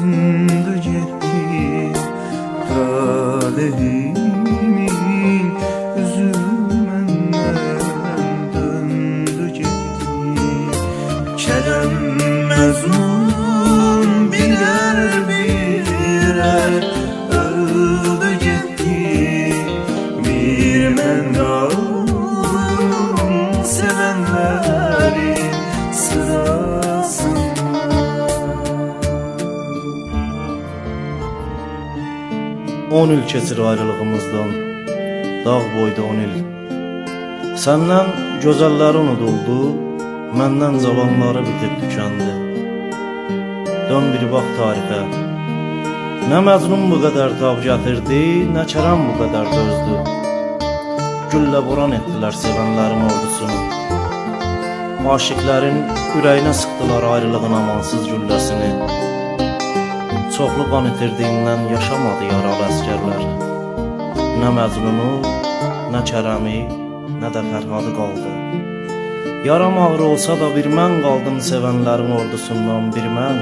döndü gitti. Talehimin üzü menden döndü gitti. Kerem Mezun birer birer öldü gitti. Bir mən qaldım sevenlerin sırasında. 10 il keçir ayrılığımızdan, dağ boyda 10 il. Səndən gözəlləri unuduldu, məndən cavanları bitib tükəndi. Dön bir bax tarixə. Nə Məcnun bu qədər tab gətirdi, nə Kərəm bu qədər dözdü. Güllə buran etdilər sevənlərin ordusunu. Aşıqlərin ürəyinə sıxdılar ayrılığın amansız gülləsini. Çoxlu qan itirdiyindən yaşamadı yaralı əskərlər. Nə Məcnunu, nə Kərəmi, nə də Fərhadı qaldı. Yaram ağır olsa da bir mən qaldım sevənlərin ordusundan, bir mən.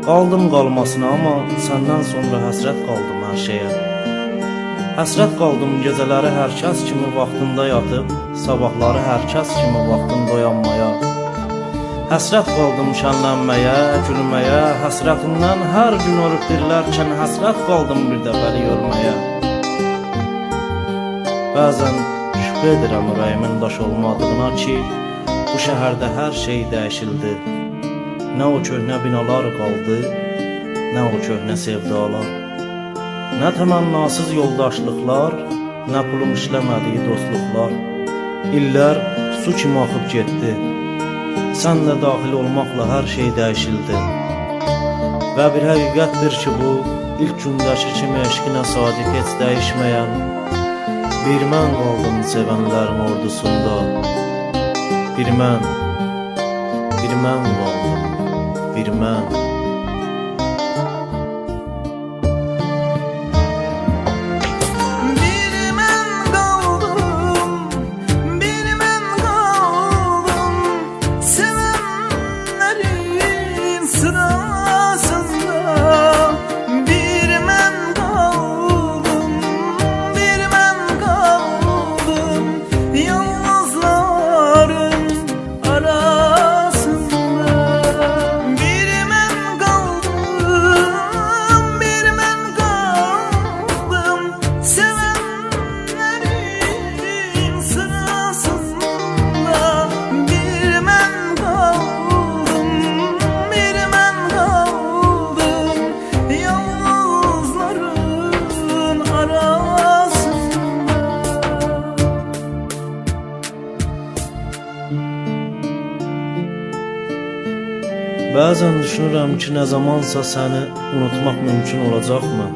Qaldım qalmasına, amma səndən sonra həsrət qaldım hər şeyə. Həsrət qaldım gecələri hər kəs kimi vaxtında yatıb, sabahları hər kəs kimi vaxtında oyanmaya. Həsrət qaldım şənlənməyə, gülməyə, həsrətindən hər gün ölüb dirilərkən həsrət qaldım bir dəfəli ölməyə. Bəzən şübhə edirəm ürəyimin daş olmadığına ki, bu şəhərdə hər şey dəyişildi. Nə o köhnə binalar qaldı, nə o köhnə sevdalar. Nə təmənnasız yoldaşlıqlar, nə pulum işləmədiyi dostluqlar. İllər su kimi axıb getdi. Sən də daxil olmaqla hər şey dəyişildi. Və bir həqiqətdir ki, bu ilk gündəki kimi eşqinə sadiq heç dəyişməyən bir mən qaldım sevənlərin ordusunda. Bir mən qaldım, bir mən. Bəzən düşünürəm ki, nə zamansa səni unutmaq mümkün olacaqmı?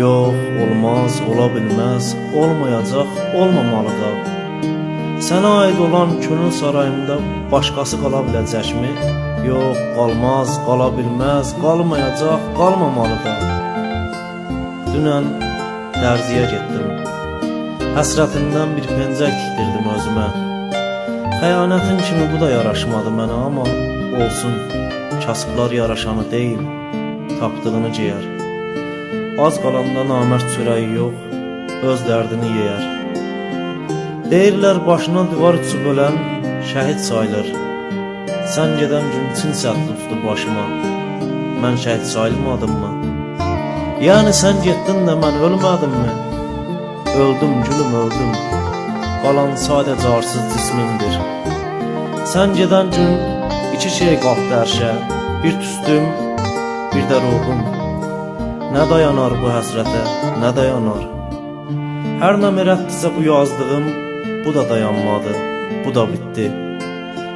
Yox, olmaz, ola bilməz, olmayacaq, olmamalı da. Sənə aid olan könül sarayımda başqası qala biləcəkmi? Yox, qalmaz, qala bilməz, qalmayacaq, qalmamalı da. Dünən dərziyə getdim. Həsrətindən bir pencək tikdirdim özümə. Xəyanətin kimi bu da yaraşmadı mənə, amma olsun, kasıblar yaraşanı deyil, tapdığını geyər. Az qalanda namərd çörəyi yox, öz dərdini yeyər. Deyirlər başına divar uçub ölən şəhid sayılır. Sən gedən gün Çin səddi tutdu başıma, mən şəhid sayılmadım mı? Yəni sən getdin də mən ölmədimmi? Öldüm gülüm, öldüm. Qalan sadəcə arsız cismimdir. Sən gedən gün İki şey qalxdı ərşə, bir tüstüm, bir də ruhum. Nə dayanar bu həsrətə, nə dayanar? Hər nə mərətdirsə bu yazdığım, bu da dayanmadı, bu da bitdi.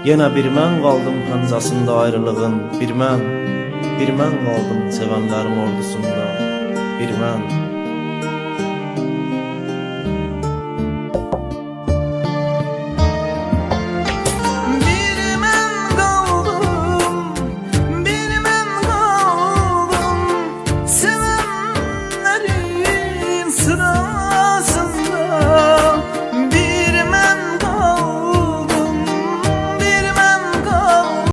Yenə bir mən qaldım pəncəsində ayrılığın, bir mən qaldım sevənlərim ordusunda, bir mən.